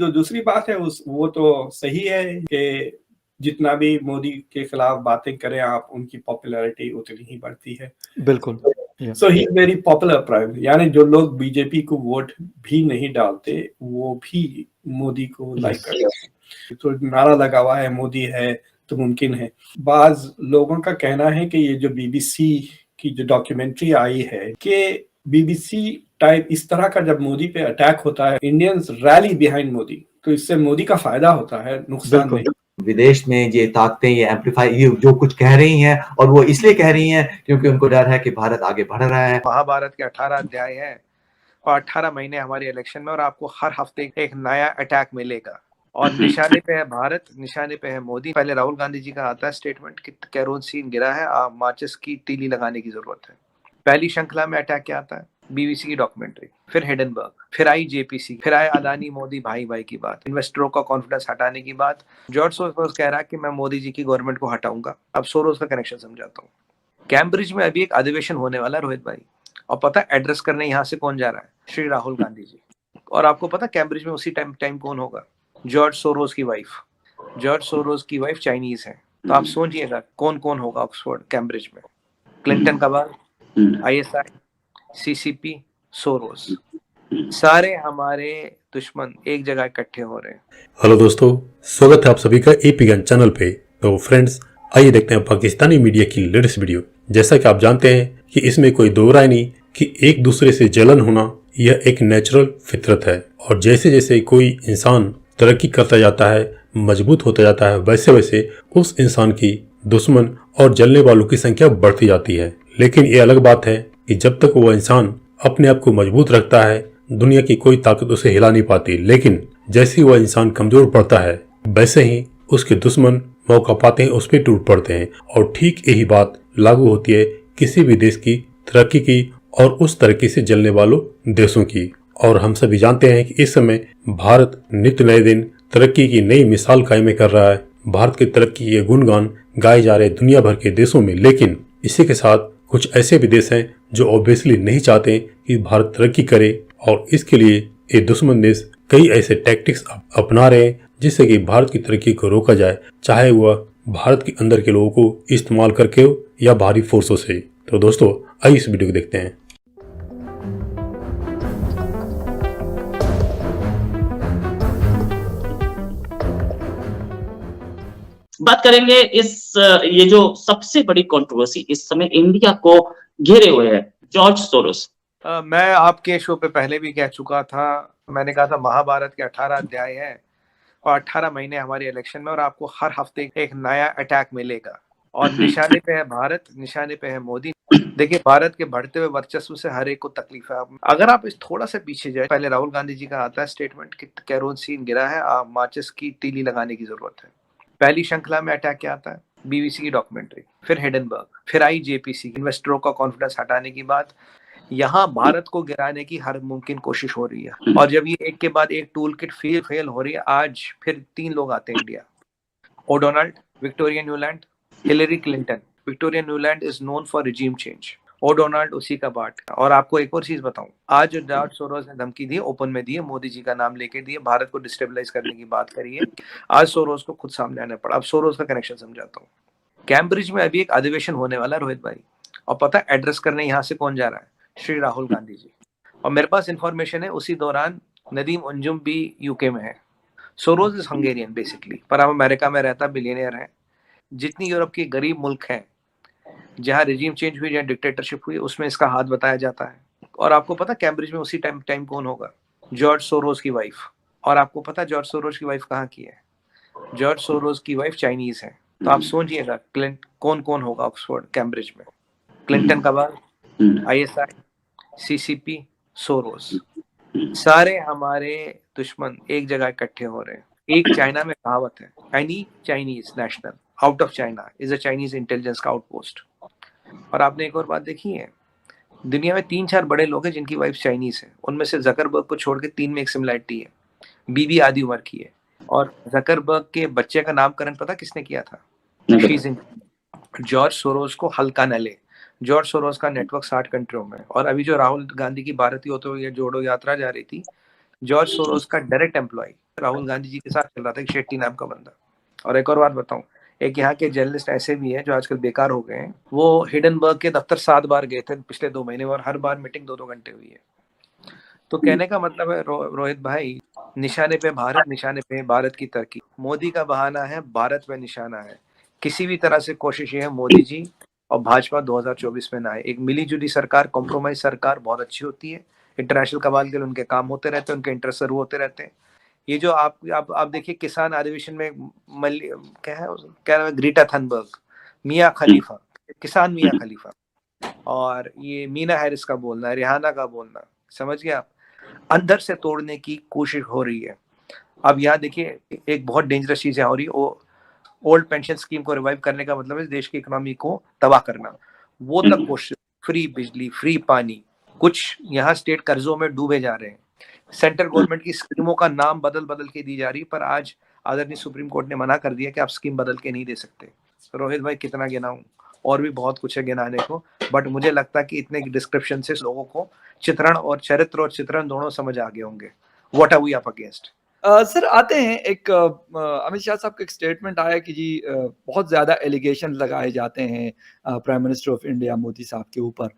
जो दूसरी बात है वो तो सही है कि जितना भी मोदी के खिलाफ बातें करें आप, उनकी पॉपुलैरिटी उतनी ही बढ़ती है। बिल्कुल। सो ही वेरी पॉपुलर प्राइम, यानी जो लोग बीजेपी को वोट भी नहीं डालते वो भी मोदी को लाइक करते हैं। तो नारा लगा हुआ है मोदी है तो मुमकिन है। बाज लोगों का कहना है कि ये जो बीबीसी की जो डॉक्यूमेंट्री आई है कि बीबीसी टाइप इस तरह का जब मोदी पे अटैक होता है, इंडियंस रैली बिहाइंड मोदी, तो इससे मोदी का फायदा होता है, नुकसान नहीं। विदेश में ये ताकतें, ये एम्पलीफाई, ये जो कुछ कह रही हैं, और वो इसलिए कह रही हैं क्योंकि उनको डर है कि भारत आगे बढ़ रहा है। महाभारत के 18 अध्याय हैं और 18 महीने हमारे इलेक्शन में, और आपको हर हफ्ते एक नया अटैक मिलेगा। और निशाने पे है भारत, निशाने पे है मोदी। पहले राहुल गांधी जी का आता है स्टेटमेंट कि केरोसिन गिरा है, माचिस की तीली लगाने की जरूरत है। पहली श्रृंखला में अटैक क्या आता है? बीबीसी की डॉक्यूमेंट्री, फिर हिडनबर्ग, फिर आई जेपीसी, फिर आए अदानी मोदी भाई भाई की बात, इन्वेस्टरों का कॉन्फिडेंस हटाने की बात। जॉर्ज सोरोस कह रहा है कि मैं मोदी जी की गवर्नमेंट को हटाऊंगा। अब सोरोस का कनेक्शन समझाता हूँ। कैम्ब्रिज में अभी एक अधिवेशन होने वाला है रोहित भाई, और पता एड्रेस करने यहाँ से कौन जा रहा है? श्री राहुल गांधी जी। और आपको पता कैम्ब्रिज में उसी टाइम कौन होगा? जॉर्ज सोरोस की वाइफ। जॉर्ज सोरोस की वाइफ चाइनीज है, तो आप सोचिएगा कौन कौन होगा ऑक्सफोर्ड कैम्ब्रिज में। क्लिंटन का बाल, ISI, CCP, सोरोस, सारे हमारे दुश्मन एक जगह इकट्ठे हो रहे हैं। हेलो दोस्तों, स्वागत है आप सभी का AP ज्ञान चैनल पे। तो फ्रेंड्स, आइए देखते हैं पाकिस्तानी मीडिया की लेटेस्ट वीडियो। जैसा कि आप जानते हैं कि इसमें कोई दो राय नहीं कि एक दूसरे से जलन होना यह एक नेचुरल फितरत है, और जैसे जैसे कोई इंसान तरक्की करता जाता है, मजबूत होता जाता है, वैसे वैसे उस इंसान की दुश्मन और जलने वालों की संख्या बढ़ती जाती है। लेकिन ये अलग बात है कि जब तक वो इंसान अपने आप को मजबूत रखता है, दुनिया की कोई ताकत उसे हिला नहीं पाती। लेकिन जैसे ही वह इंसान कमजोर पड़ता है, वैसे ही उसके दुश्मन मौका पाते हैं, उस पर टूट पड़ते हैं। और ठीक यही बात लागू होती है किसी भी देश की तरक्की की और उस तरक्की से जलने वालों देशों की। और हम सभी जानते हैं कि इस समय भारत नित्य नए दिन तरक्की की नई मिसाल कायम कर रहा है। भारत की तरक्की के गुणगान गाए जा रहे दुनिया भर के देशों में। लेकिन इसी के साथ कुछ ऐसे भी देश हैं जो ऑब्वियसली नहीं चाहते कि भारत तरक्की करे, और इसके लिए ये दुश्मन देश कई ऐसे टैक्टिक्स अपना रहे हैं जिससे कि भारत की तरक्की को रोका जाए, चाहे वह भारत के अंदर के लोगों को इस्तेमाल करके हो या बाहरी फोर्सों से। तो दोस्तों, आइए इस वीडियो को देखते हैं। बात करेंगे ये जो सबसे बड़ी कंट्रोवर्सी इस समय इंडिया को घेरे हुए है, जॉर्ज सोरोस। मैं आपके शो पे पहले भी कह चुका था, मैंने कहा था महाभारत के 18 अध्याय हैं और 18 महीने हमारे इलेक्शन में, और आपको हर हफ्ते एक नया अटैक मिलेगा। और निशाने पे है भारत, निशाने पे है मोदी। देखिए, भारत के बढ़ते हुए वर्चस्व से हर एक को तकलीफ है। अगर आप इस थोड़ा सा पीछे जाए, पहले राहुल गांधी जी का आता है स्टेटमेंट कि केरोसिन गिरा है, माचिस की तीली लगाने की जरूरत है। पहली श्रृंखला में अटैक क्या आता है? बीबीसी की डॉक्यूमेंट्री, फिर हिडनबर्ग, फिर आई जेपीसी, इन्वेस्टरों का कॉन्फिडेंस हटाने की बात। यहाँ भारत को गिराने की हर मुमकिन कोशिश हो रही है, और जब ये एक के बाद एक टूल किट फेल हो रही है, आज फिर 3 लोग आते हैं India. O'Donald, Victoria Nuland, Hillary Clinton. Victoria Nuland is known for regime change, O'Donald उसी का पार्ट। और आपको एक और चीज बताऊं, आज जो जॉर्ज सोरोस ने धमकी दी, ओपन में दी है, मोदी जी का नाम लेके दी है, भारत को डिस्टेबलाइज करने की बात करी है, आज सोरोस को खुद सामने आना पड़ा। अब सोरोस का कनेक्शन समझाता हूँ। कैम्ब्रिज में अभी एक अधिवेशन होने वाला है रोहित भाई, और पता एड्रेस करने यहाँ से कौन जा रहा है? श्री राहुल गांधी जी। और मेरे पास इंफॉर्मेशन है उसी दौरान नदीम अंजुम भी यूके में है। सोरोस इज हंगेरियन बेसिकली, पर अब अमेरिका में रहता, बिलियनियर है। जितनी यूरोप के गरीब मुल्क हैं जहां रिजीम चेंज हुई, जहां डिक्टेटरशिप हुई, उसमें इसका हाथ बताया जाता है। और आपको पता कैम्ब्रिज में उसी टाइम कौन होगा? जॉर्ज सोरोस की वाइफ। और आपको पता जॉर्ज सोरोस की वाइफ कहाँ की है? जॉर्ज सोरोस की वाइफ चाइनीज है, तो आप सोचिएगा कौन कौन होगा ऑक्सफोर्ड कैम्ब्रिज में। क्लिंटन का बाल, ISI, CCP, सोरोस, सारे हमारे दुश्मन एक जगह इकट्ठे हो रहे हैं। एक चाइना में कहावत है, any Chinese national out of China is a Chinese intelligence का आउटपोस्ट। और आपने एक और बात देखी है, दुनिया में 3-4 बड़े लोग हैं जिनकी वाइफ चाइनीज है। उनमें से जकरबर्ग को छोड़ के 3 में एक सिमिलरिटी है, बीबी आदि उम्र की है। और जकरबर्ग के बच्चे का नामकरण पता किसने किया था? Xi Jinping. जॉर्ज सोरोस को हल्का न ले। जॉर्ज सोरोस का नेटवर्क 60 कंट्रियों में। और अभी जो राहुल गांधी की भारत की जोड़ो यात्रा जा रही थी, जॉर्ज सोरोस का डायरेक्ट एम्प्लॉय राहुल गांधी जी के साथ चल रहा था, एक शेट्टी नाम का बंदा। और एक और बात बताऊं, एक यहाँ के जर्नलिस्ट ऐसे भी हैं जो आजकल बेकार हो गए हैं, वो हिडनबर्ग के दफ्तर 7 बार गए थे पिछले 2 महीने में, और हर बार मीटिंग 2-2 घंटे हुई है। तो कहने का मतलब है रोहित भाई, निशाने पे भारत, निशाने पे भारत की तरक्की। मोदी का बहाना है, भारत पे निशाना है। किसी भी तरह से कोशिश ये है मोदी जी और भाजपा 2024 में ना आए। एक मिली जुली सरकार, कॉम्प्रोमाइज सरकार बहुत अच्छी होती है। इंटरनेशनल कमाल के लिए उनके काम होते रहते हैं, उनके इंटरेस्ट सर्व होते रहते हैं। ये जो आप देखिए किसान अधिवेशन में क्या है, क्या नाम है, ग्रीटा थनबर्ग, मियाँ खलीफा, किसान मियाँ खलीफा, और ये मीना हैरिस का बोलना, रिहाना का बोलना, समझ गए आप, अंदर से तोड़ने की कोशिश हो रही है। अब यहाँ देखिए एक बहुत डेंजरस चीज हो रही है, वो ओल्ड पेंशन स्कीम को रिवाइव करने का मतलब है देश की इकोनॉमी को तबाह करना। वो तक कोशिश, फ्री बिजली, फ्री पानी, कुछ यहाँ स्टेट कर्जों में डूबे जा रहे हैं। सेंट्रल गवर्नमेंट की स्कीमों का नाम बदल बदल के दी जा रही है, पर आज आदरणीय सुप्रीम कोर्ट ने मना कर दिया कि आप स्कीम बदल के नहीं दे सकते। रोहित भाई कितना गिनाऊं, और भी बहुत कुछ है गिनाने को, बट मुझे लगता है कि इतने डिस्क्रिप्शन से लोगों को चित्रण और चरित्र और चित्रण दोनों समझ आ गए होंगे। What are we up against? Sir आते हैं एक अमित शाह साहब का एक स्टेटमेंट आया कि जी बहुत ज्यादा एलिगेशन लगाए जाते हैं prime minister of India Modi साहब के ऊपर,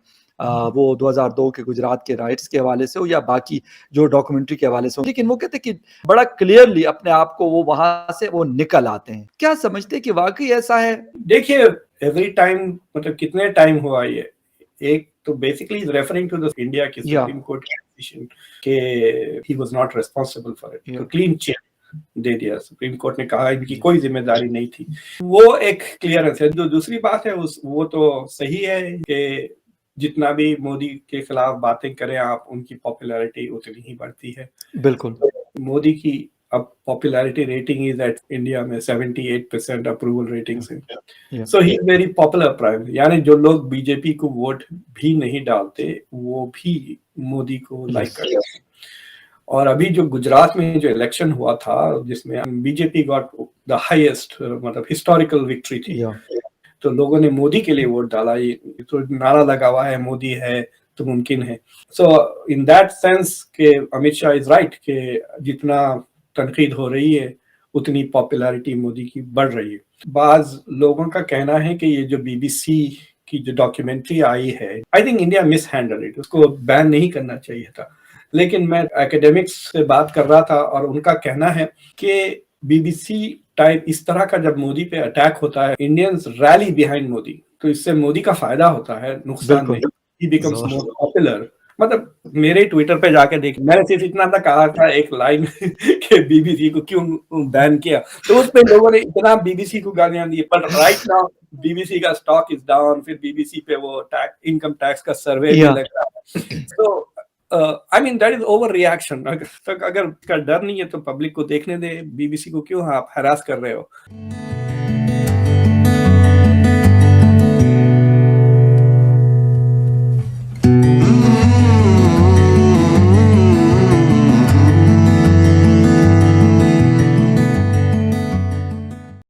वो 2002 के गुजरात के राइट्स के हवाले से हो या बाकी जो डॉक्यूमेंट्री के हवाले से हो, लेकिन वो कहते हैं कि बड़ा क्लियरली अपने आप को वो वहां से वो निकल आते हैं। क्या समझते हैं कि वाकई ऐसा है? देखिए एवरी टाइम, मतलब कितने टाइम हुआ ये, एक तो basically referring to the India की सुप्रीम कोर्ट की डिसीजन के he was not responsible for it, तो क्लीन चिट दे दिया। सुप्रीम कोर्ट ने कहा इनकी कोई जिम्मेदारी नहीं थी, वो एक क्लियरेंस है। जो दूसरी बात है वो तो सही है कि जितना भी मोदी के खिलाफ बातें करें आप, उनकी पॉपुलैरिटी उतनी ही बढ़ती है। बिल्कुल, मोदी की अब popularity rating is at India में 78% अप्रूवल रेटिंग से, so he is very popular prime. यानी जो लोग बीजेपी को वोट भी नहीं डालते वो भी मोदी को लाइक करते हैं। और अभी जो गुजरात में जो इलेक्शन हुआ था जिसमें बीजेपी गॉट द हाईएस्ट, मतलब हिस्टोरिकल विक्ट्री थी, तो लोगों ने मोदी के लिए वोट डाला। ये तो नारा लगा हुआ है मोदी है तो मुमकिन है। सो इन दैट सेंस के अमित शाह इज राइट कि जितना तनकीद हो रही है उतनी पॉपुलैरिटी मोदी की बढ़ रही है। बाज लोगों का कहना है कि ये जो बीबीसी की जो डॉक्यूमेंट्री आई है, I think India miss handle it, उसको बैन नहीं करना चाहिए था। लेकिन मैं एकेडमिक्स से बात कर रहा था और उनका कहना है कि बीबीसी टाइप इस तरह का जब मोदी पे अटैक होता है, इंडियंस रैली बिहाइंड मोदी, तो इससे मोदी का फायदा होता है, नुकसान नहीं। ही बिकम्स मोर पॉपुलर। मतलब मेरे ट्विटर पे जाके देख, मैंने सिर्फ इतना था कहा था एक लाइन के बीबीसी को क्यों बैन किया, तो उस पे लोगों ने इतना बीबीसी को गालियां दी। पर राइट नाउ बीबीसी का स्टॉक इज डाउन, फिर बीबीसी पे वो इनकम टैक्स का सर्वे भी लग रहा है। तो I mean that is over reaction. अगर इसका डर नहीं है तो पब्लिक को देखने दे, बीबीसी को क्यों आप हरास कर रहे हो।